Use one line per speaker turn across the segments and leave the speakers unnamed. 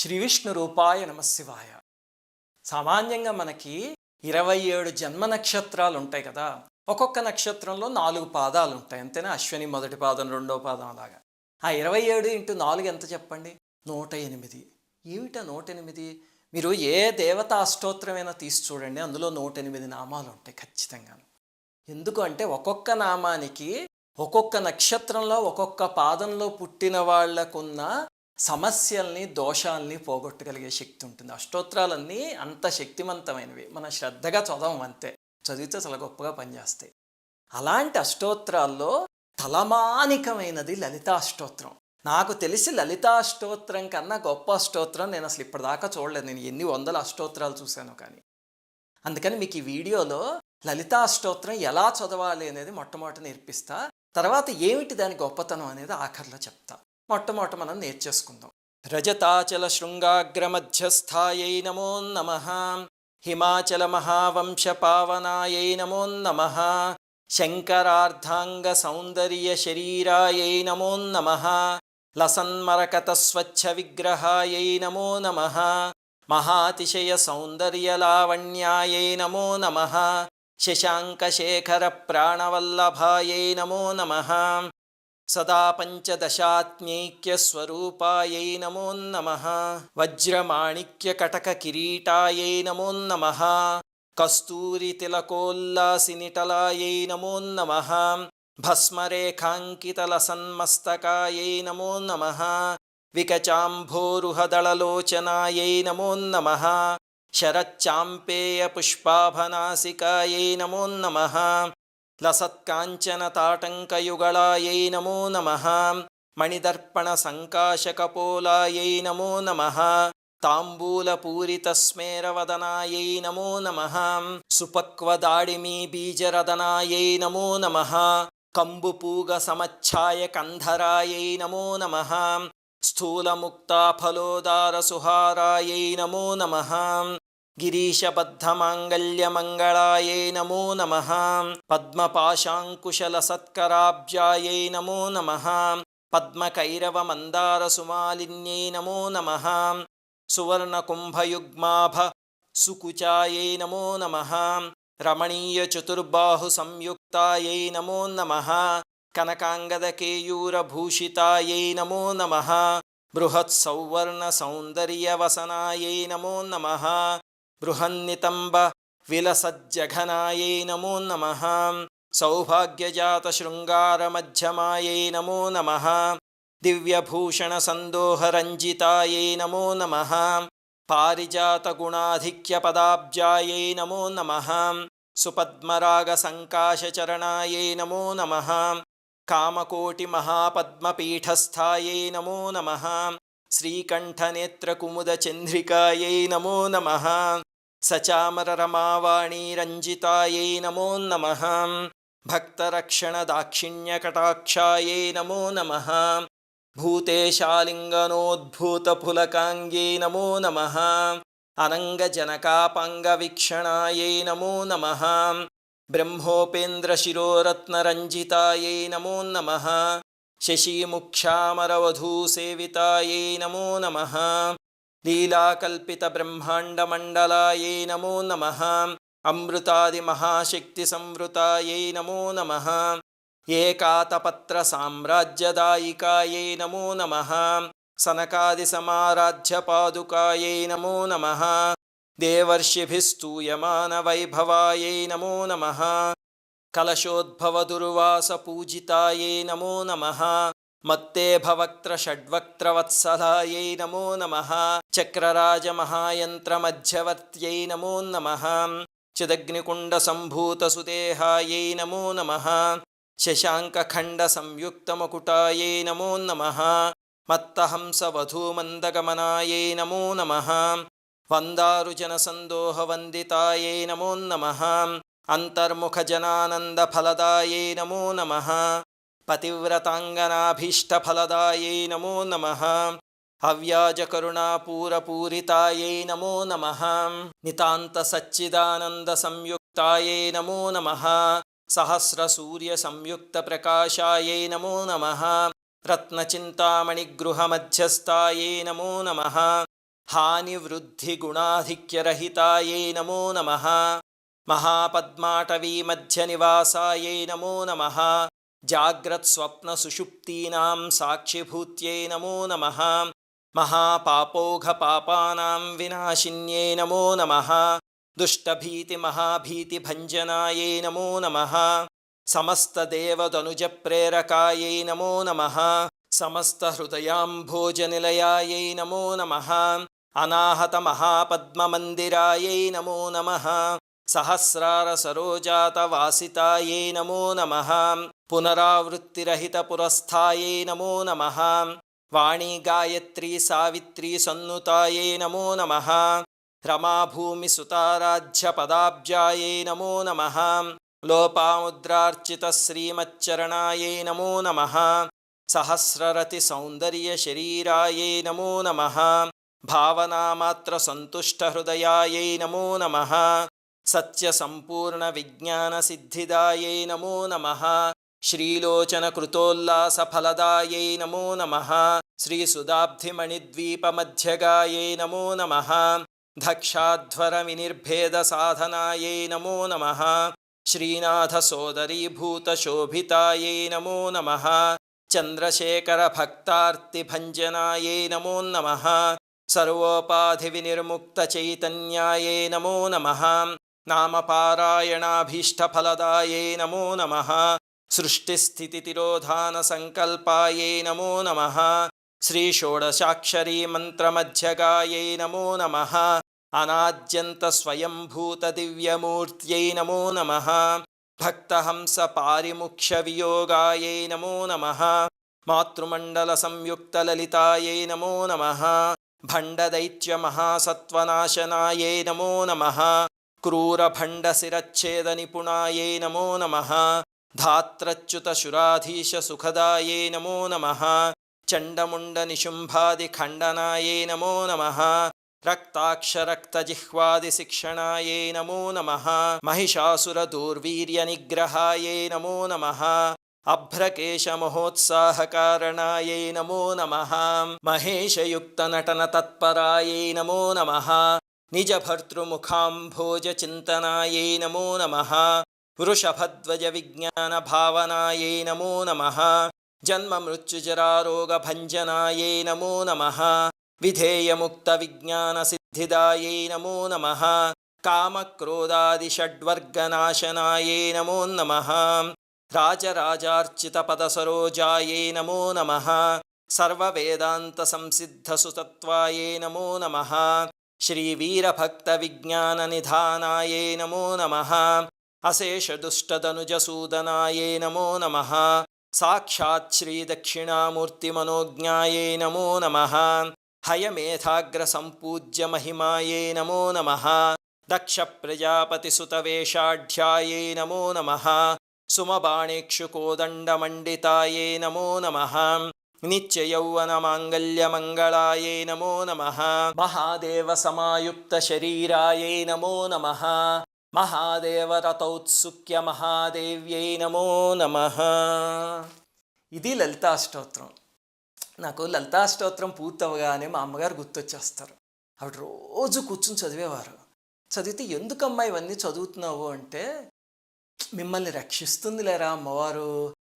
శ్రీ విష్ణు రూపాయ నమశివాయ. సామాన్యంగా మనకి 27 జన్మ నక్షత్రాలు ఉంటాయి కదా. ఒక్కొక్క నక్షత్రంలో 4 పాదాలు ఉంటాయి అంతేనా. అశ్విని మొదటి పాదం, రెండో పాదం అలాగా. ఆ 27 ఇంటూ 4 ఎంత చెప్పండి? 108. ఏమిటా 108? మీరు ఏ దేవత అష్టోత్తరమైనా తీసి చూడండి, అందులో 108 నామాలు ఉంటాయి ఖచ్చితంగా. ఎందుకు అంటే ఒక్కొక్క నామానికి ఒక్కొక్క నక్షత్రంలో ఒక్కొక్క పాదంలో పుట్టిన వాళ్లకున్న సమస్యల్ని, దోషాల్ని పోగొట్టగలిగే శక్తి ఉంటుంది. అష్టోత్తరాలన్నీ అంత శక్తివంతమైనవి. మనం శ్రద్ధగా చదవం అంతే, చదివితే చాలా గొప్పగా పనిచేస్తాయి. అలాంటి అష్టోత్తరాల్లో తలమానికమైనది లలితా అష్టోత్తరం. నాకు తెలిసి లలితా అష్టోత్తరం కన్నా గొప్ప అష్టోత్తరం నేను అసలు ఇప్పటిదాకా చూడలేదు. నేను ఎన్ని వందల అష్టోత్తరాలు చూశాను కానీ. అందుకని మీకు ఈ వీడియోలో లలితా అష్టోత్తరం ఎలా చదవాలి అనేది మొట్టమొదట నేర్పిస్తా. తర్వాత ఏమిటి దాని గొప్పతనం అనేది ఆఖరిలో చెప్తా. మొట్టమొదట మనం నేర్చేసుకుందాం. రజతాచల శృంగాగ్ర మధ్యస్థాయై నమో నమః. హిమాచల మహావంశ పావనాయై నమో నమః. శంకరార్ధాంగ సౌందర్య శరీరాయై నమో నమః. లసన్మరకత స్వచ్ఛ విగ్రహాయై నమో నమః. మహాతిశయ సౌందర్య లావణ్యాయై నమో నమః. శశాంకశేఖర ప్రాణవల్లభాయై నమో నమః. సదా పంచదశాత్మైక్యస్వరూపాయై నమో నమః. వజ్రమాణిక్య కటక కిరీటాయై నమో నమః. కస్తూరి తిలకోల్లాసినిటలాయై నమో నమః. భస్మరేఖాంకితలసన్మస్తకాయై నమో నమః. వికచాంభోరుహదళలోచనాయై నమో నమః. శరచ్చాంపేయ పుష్పాభనాసికాయై నమో నమః. లసత్కాంచన తాటంకయుగళాయై నమో నమః. మణిదర్పణ సంకాశకపోలాయై నమో నమః. తాంబూలపూరిత స్మేరవదనాయై నమో నమః. సుపక్వదాడిమీ బీజరదనాయై నమో నమః. కంబుపూగ సమచ్ఛాయ కంధరాయై నమో నమః. స్థూలముక్తాఫలోదార సుహారాయై నమో నమః. గిరీశబద్ధమాంగళ్యమంగళాయై నమో నమః. పద్మపాశాంకుశలసత్కరాబ్జాయై నమో నమః. పద్మకైరవమందారసుమాలిన్యై నమో నమః. సువర్ణకుంభయుగ్మాభ సుకుచాయై నమో నమః. రమణీయచతుర్బాహు సంయుక్తాయై నమో నమః. కనకాంగదకేయూరభూషితాయై నమో నమః. బృహత్సౌవర్ణ సౌందర్యవసనాయై నమో నమః. బృహన్నితంబ విలసజ్జఘనాయై నమో నమః. సౌభాగ్యజాత శృంగారమధ్యమాయై నమో నమః. దివ్యభూషణ సందోహరంజితాయై నమో నమః. పారిజాత గుణాధిక్య పదాబ్జాయై నమో నమః. సుపద్మరాగ సంకాశచరణాయై నమో నమః. కామకోటి మహాపద్మపీఠస్థాయై నమో నమః. శ్రీకంఠనేత్రకుముద చంద్రికాయై నమో నమః. సచామర రమావాణీ రంజితాయై నమో నమః. భక్తరక్షణ దాక్షిణ్యకటాక్షాయై నమో నమః. భూతేశాలింగనోద్భూతపులకాంగ్యై నమో నమః. అనంగజనకాపాంగవీక్షణాయై నమో నమః. బ్రహ్మోపేంద్రశిరోరత్నరంజితాయై నమో నమః. శశీముఖ్యామరవధూసేవితాయై నమో నమః. లీలాకల్పితబ్రహ్మాండమండలాయై నమో నమః. అమృతాదిమహాశక్తిసంవృతాయై నమో నమః. ఏకాతపత్రసామ్రాజ్యదాయికాయై నమో నమః. సనకాదిసమారాధ్యపాదుకాయై నమో నమః. దేవర్షిభిస్తూయమానవైభవాయై నమో నమః. కలశోద్భవదుర్వాసపూజితాయై నమో నమః. మత్తేభవక్త్రషడ్వక్త్రవత్సలాయై నమో నమః. చక్రరాజమహాయంత్రమధ్యవర్త్యై నమో నమః. చిదగ్నికుండసంభూతసుదేహాయై నమో నమః. శశాంకఖండసంయుక్తమకుటాయై నమో నమః. మత్తహంసవధూమందగమనాయై నమో నమః. వందారుజనసందోహవందితాయై నమో నమః. అంతర్ముఖజనానందఫలదాయై నమో నమః. పతివ్రతాంగనాభీష్టఫలదాయై నమో నమః. అవ్యాజకరుణాపూరపూరితాయై నమో నమః. నితాంతసచ్చిదానందసంయుక్తాయై నమో నమః. సహస్రసూర్యసంయుక్తప్రకాశాయై నమో నమః. రత్నచింతామణిగృహమధ్యస్థాయై నమో నమః. హానివృద్ధిగుణాధిక్యరహితాయై నమో నమః. మహాపద్మాటవీ మధ్యనివాసాయై నమో నమః. జాగ్రత్స్వప్నసుషుప్తీనాం సాక్షిభూత్యై నమో నమః. మహాపాపౌఘపాపానాం వినాశిన్యై నమో నమః. దుష్టభీతిమహాభీతిభంజనాయై నమో నమః. సమస్తదేవతనుజప్రేరకాయై నమో నమః. సమస్తహృదయాంభోజనిలయాయై నమో నమః. అనాహతమహాపద్మమందిరాయై నమో నమః. సహస్రారసరోజాతవాసితాయై నమో నమః. పునరావృత్తిరహితపురస్థాయై నమో నమః. వాణీ గాయత్రీ సావిత్రీ సన్నుతాయై నమో నమః. రమాభూమిసుతారాధ్యపదాబ్జాయై నమో నమః. లోపాముద్రార్చితశ్రీమచ్చరణాయై నమో నమః. సహస్రరతిసౌందర్యశరీరాయై నమో నమః. భావనామాత్రసంతుష్టహృదయాయై నమో నమః. సత్యసంపూర్ణవిజ్ఞానసిద్ధిదాయై నమో నమః. శ్రీలోచనకృతోల్లాసఫలదాయై నమో నమః. శ్రీసుదాబ్ధిమణిద్వీపమధ్యగాయై నమో నమః. దక్షాధ్వరవినిర్భేదసాధనాయై నమో నమః. శ్రీనాథసోదరీభూతశోభితాయై నమో నమః. చంద్రశేఖరభక్తార్తిభంజనాయై నమో నమః. సర్వోపాధివినిర్ముక్తచైతన్యాయై నమో నమః. నామపారాయణాభీష్టఫలదాయై నమో నమః. సృష్టిస్థితితిరోధానసంకల్పాయై నమో నమః. శ్రీషోడశాక్షరీ మంత్రమధ్యగాయై నమో నమః. అనాద్యంతస్వయంభూతదివ్యమూర్త్యై నమో నమః. భక్తహంసపారిముఖ్యవియోగాయై నమో నమః. మాతృమండలసంయుక్తలలితాయై నమో నమః. భండదైత్యమహాసత్వనాశనాయై నమో నమః. క్రూరభండశిరచ్ఛేదనిపుణాయై నమో నమః. ధాత్రచ్యుతశురాధీశసుఖదాయై నమో నమః. చండముండనిశుంభాదిఖండనాయై నమో నమః. రక్తాక్షరక్తజిహ్వాదిశిక్షణాయై నమో నమః. మహిషాసురదూర్వీర్యనిగ్రహాయై నమో నమః. అభ్రకేశమహోత్సాహకారణాయై నమో నమః. మహేశయుక్తనటనతత్పరాయై నమో నమః. నిజభర్తృముఖాంభోజచింతనాయై నమో నమః. వృషభధ్వజవిజ్ఞానభావనాయై నమో నమః. జన్మమృత్యుజరారోగభంజనాయై నమో నమః. విధేయముక్తవిజ్ఞానసిద్ధిదాయై నమో నమః. కామక్రోధాదిషడ్వర్గనాశనాయై నమో నమః. రాజరాజార్చితపదసరోజాయై నమో నమః. సర్వవేదాంతసంసిద్ధసుతత్వాయై నమో నమః. శ్రీవీరభక్తవిజ్ఞాననిధానాయై నమో నమః. అశేషదుష్టదనుజసూదనాయై నమో నమః. సాక్షాత్ శ్రీదక్షిణామూర్తిమనోజ్ఞాయై నమో నమః. హయమేధాగ్రసంపూజ్యమహిమాయై నమో నమః. దక్షప్రజాపతిసుతవేషాఢ్యాయై నమో నమః. సుమబాణేక్షుకోదండమండితాయై నమో నమః. నిత్యయౌవనమాంగల్యమంగళాయై నమో నమః. మహాదేవసమాయుక్తశరీరాయై నమో నమః. మహాదేవరతౌత్సుక్యమహాదేవ్యై నమో నమః. ఇది లలితాష్టోత్రం. నాకు లలితాష్టోత్రం పూర్తవగానే మా అమ్మగారు గుర్తొచ్చేస్తారు. ఆవిడ రోజు కూర్చుని చదివేవారు. చదివితే ఎందుకమ్మా ఇవన్నీ చదువుతున్నావు అంటే, మిమ్మల్ని రక్షిస్తుంది లేరా అమ్మవారు,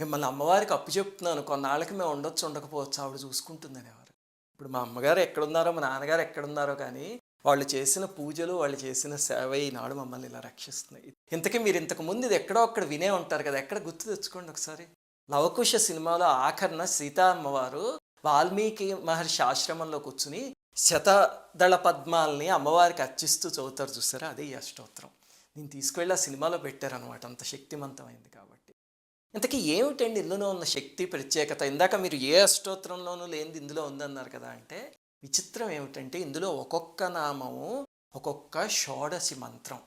మిమ్మల్ని అమ్మవారికి అప్పు చెప్తున్నాను, కొన్నాళ్ళకి మేము ఉండొచ్చు ఉండకపోవచ్చు, ఆవిడ చూసుకుంటుందనేవారు. ఇప్పుడు మా అమ్మగారు ఎక్కడున్నారో మా నాన్నగారు ఎక్కడున్నారో కానీ వాళ్ళు చేసిన పూజలు వాళ్ళు చేసిన సేవ ఈనాడు మమ్మల్ని ఇలా రక్షిస్తున్నాయి. ఇంతకీ మీరు ఇంతకు ముందు ఇది ఎక్కడో అక్కడ వినే ఉంటారు కదా, ఎక్కడ గుర్తు తెచ్చుకోండి ఒకసారి. లవకుశ సినిమాలో ఆఖరణ సీతా అమ్మవారు వాల్మీకి మహర్షి ఆశ్రమంలో కూర్చుని శతదళ పద్మాలని అమ్మవారికి అర్చిస్తూ చదువుతారు చూసారా, అదే ఈ అష్టోత్తరం. నేను తీసుకువెళ్ళి ఆ సినిమాలో పెట్టారనమాట, అంత శక్తివంతమైంది కాబట్టి. ఇంతకీ ఏమిటండి ఇందులో ఉన్న శక్తి ప్రత్యేకత? ఇందాక మీరు ఏ అష్టోత్తరంలోనూ లేనిది ఇందులో ఉందన్నారు కదా అంటే, విచిత్రం ఏమిటంటే ఇందులో ఒక్కొక్క నామము ఒక్కొక్క షోడశి మంత్రం.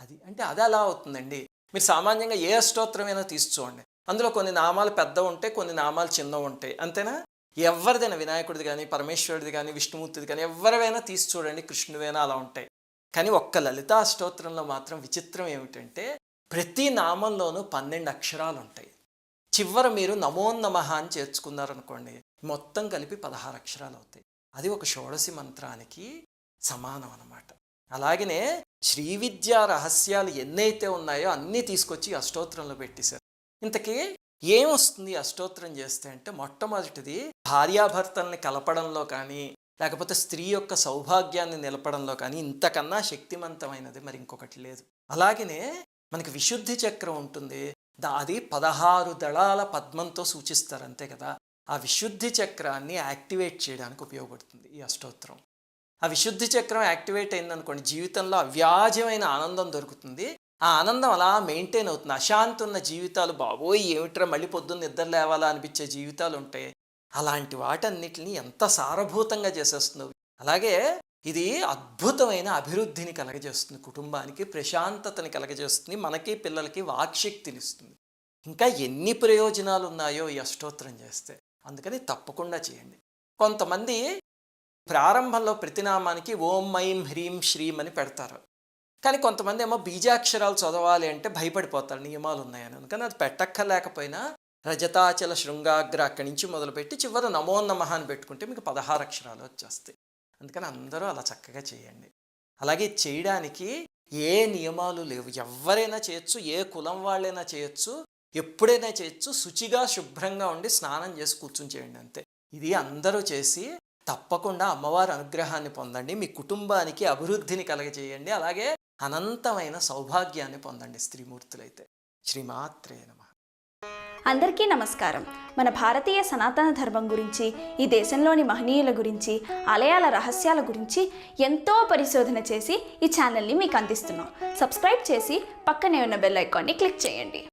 అది అంటే అది అలా అవుతుందండి. మీరు సామాన్యంగా ఏ అష్టోత్తరమైనా తీసి చూడండి, అందులో కొన్ని నామాలు పెద్ద ఉంటాయి, కొన్ని నామాలు చిన్న ఉంటాయి, అంతేనా? ఎవరిదైనా వినాయకుడిది కానీ పరమేశ్వరుడిది కానీ విష్ణుమూర్తిది కానీ ఎవరివైనా తీసి చూడండి, కృష్ణువైనా అలా ఉంటాయి. కానీ ఒక్క లలితా అష్టోత్తరంలో మాత్రం విచిత్రం ఏమిటంటే ప్రతి నామంలోనూ 12 అక్షరాలు ఉంటాయి. చివర మీరు నమో నమః అని చేర్చుకున్నారనుకోండి, మొత్తం కలిపి 16 అక్షరాలు అవుతాయి. అది ఒక షోడశి మంత్రానికి సమానం అన్నమాట. అలాగనే శ్రీ విద్యా రహస్యాలు ఎన్నైతే ఉన్నాయో అన్నీ తీసుకొచ్చి అష్టోత్తరంలో పెట్టేశారు. ఇంతకీ ఏమొస్తుంది అష్టోత్తరం చేస్తే అంటే, మొట్టమొదటిది భార్యాభర్తల్ని కలపడంలో కానీ, లేకపోతే స్త్రీ యొక్క సౌభాగ్యాన్ని నిలపడంలో కానీ ఇంతకన్నా శక్తివంతమైనది మరి ఇంకొకటి లేదు. అలాగనే మనకి విశుద్ధి చక్రం ఉంటుంది, అది 16 దళాల పద్మంతో సూచిస్తారు అంతే కదా. ఆ విశుద్ధి చక్రాన్ని యాక్టివేట్ చేయడానికి ఉపయోగపడుతుంది ఈ అష్టోత్తరం. ఆ విశుద్ధి చక్రం యాక్టివేట్ అయిందనుకోండి, జీవితంలో అవ్యాజమైన ఆనందం దొరుకుతుంది. ఆ ఆనందం అలా మెయింటైన్ అవుతుంది. అశాంతి ఉన్న జీవితాలు, బాబోయ్ ఏమిట్రా మళ్ళీ పొద్దున్న నిద్ర లేవాలా అనిపించే జీవితాలు ఉంటాయి, అలాంటి వాటన్నిటిని ఎంత సారభూతంగా చేసేస్తుందో. అలాగే ఇది అద్భుతమైన అభివృద్ధిని కలగజేస్తుంది, కుటుంబానికి ప్రశాంతతని కలగజేస్తుంది, మనకి పిల్లలకి వాక్శక్తిని ఇస్తుంది. ఇంకా ఎన్ని ప్రయోజనాలు ఉన్నాయో ఈ అష్టోత్తరం చేస్తే. అందుకని తప్పకుండా చేయండి. కొంతమంది ప్రారంభంలో ప్రతినామానికి ఓం ఐం హ్రీం శ్రీం అని పెడతారు, కానీ కొంతమంది ఏమో బీజాక్షరాలు చదవాలి అంటే భయపడిపోతారు, నియమాలు ఉన్నాయని. అందుకని అది పెట్టక్కర్లేకపోయినా రజతాచల శృంగాగ్ర అక్కడి నుంచి మొదలుపెట్టి చివరి నమో నమః అని పెట్టుకుంటే మీకు 16 అక్షరాలు వచ్చేస్తాయి. అందుకని అందరూ అలా చక్కగా చేయండి. అలాగే చేయడానికి ఏ నియమాలు లేవు, ఎవరైనా చేయొచ్చు, ఏ కులం వాళ్ళైనా చేయొచ్చు, ఎప్పుడైనా చేయొచ్చు. శుచిగా శుభ్రంగా ఉండి స్నానం చేసి కూర్చుని చేయండి అంతే. ఇది అందరూ చేసి తప్పకుండా అమ్మవారి అనుగ్రహాన్ని పొందండి, మీ కుటుంబానికి అభివృద్ధిని కలగజేయండి, అలాగే అనంతమైన సౌభాగ్యాన్ని పొందండి స్త్రీమూర్తులైతే. శ్రీమాత్రే నమః.
అందరికీ నమస్కారం. మన భారతీయ సనాతన ధర్మం గురించి, ఈ దేశంలోని మహనీయుల గురించి, ఆలయాల రహస్యాల గురించి ఎంతో పరిశోధన చేసి ఈ ఛానల్ని మీకు అందిస్తున్నాం. సబ్స్క్రైబ్ చేసి పక్కనే ఉన్న బెల్ ఐకాన్ని క్లిక్ చేయండి.